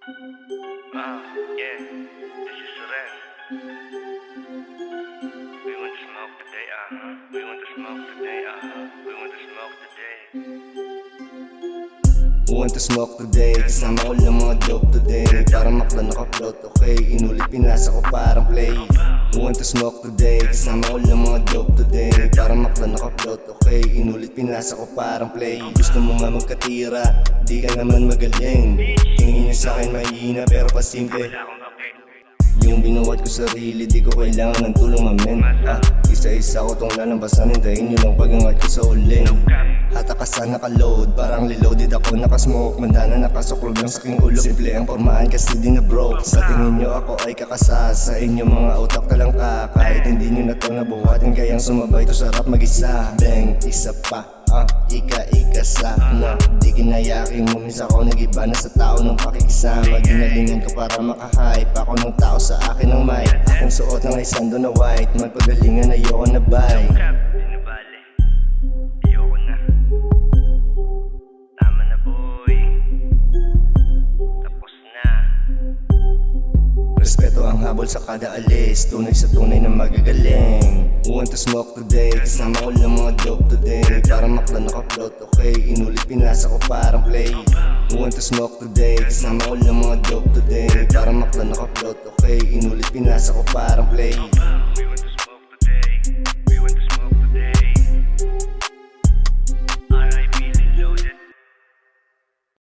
Yeah, this is Ren. We want to smoke today, We want to smoke today, We want to smoke today. Want to smoke today, kasama ko lang mga dope today. Para makla naka-float, okay, inulit pinasa ko parang play. Want to smoke today, kasama ko lang mga dope today. Para makla naka-float, okay, inulit pinasa ko parang play. Gusto mo nga magkatira, di ka naman magaling. Tingin niyo sa'kin mahina pero pasimple. Yung binuhat ko sarili, di ko kailangan ng tulong amen. Isa-isa ko tong lalampasan, hintayin nyo lang pag-angat ko sa uling. Hata ka sa naka-load, parang reloaded ako naka-smoke. Mandana nakasuklog ng saking ulo, simple ang formaan kasi di na broke. Sa tingin nyo ako ay kakasa, sa inyo mga utak talang ka. Kahit hindi nyo na to nabuhatin, kayang sumabay to sarap mag-isa. Bang, isa pa, ika-ika sana. Di kinayaking mumis ako, nag-iba na sa tao ng pakikisama. Ginalingan ko para makahype ako ng tao sa akin ng mic. Akong suot ng isando na white, magpagalingan ayoko na bye. Dinabali, ayoko na. Tama na boy, tapos na. Respeto ang habol sa kada alis, tunay sa tunay na magagaling. Want to smoke today, kasama ko lang mga dope today. Para makla naka-float, okay, inulit pinasa ko parang play. Want to smoke today, kasama ko lang mga dope today. Para makla naka-float, okay, inulit pinasa ko parang play. We want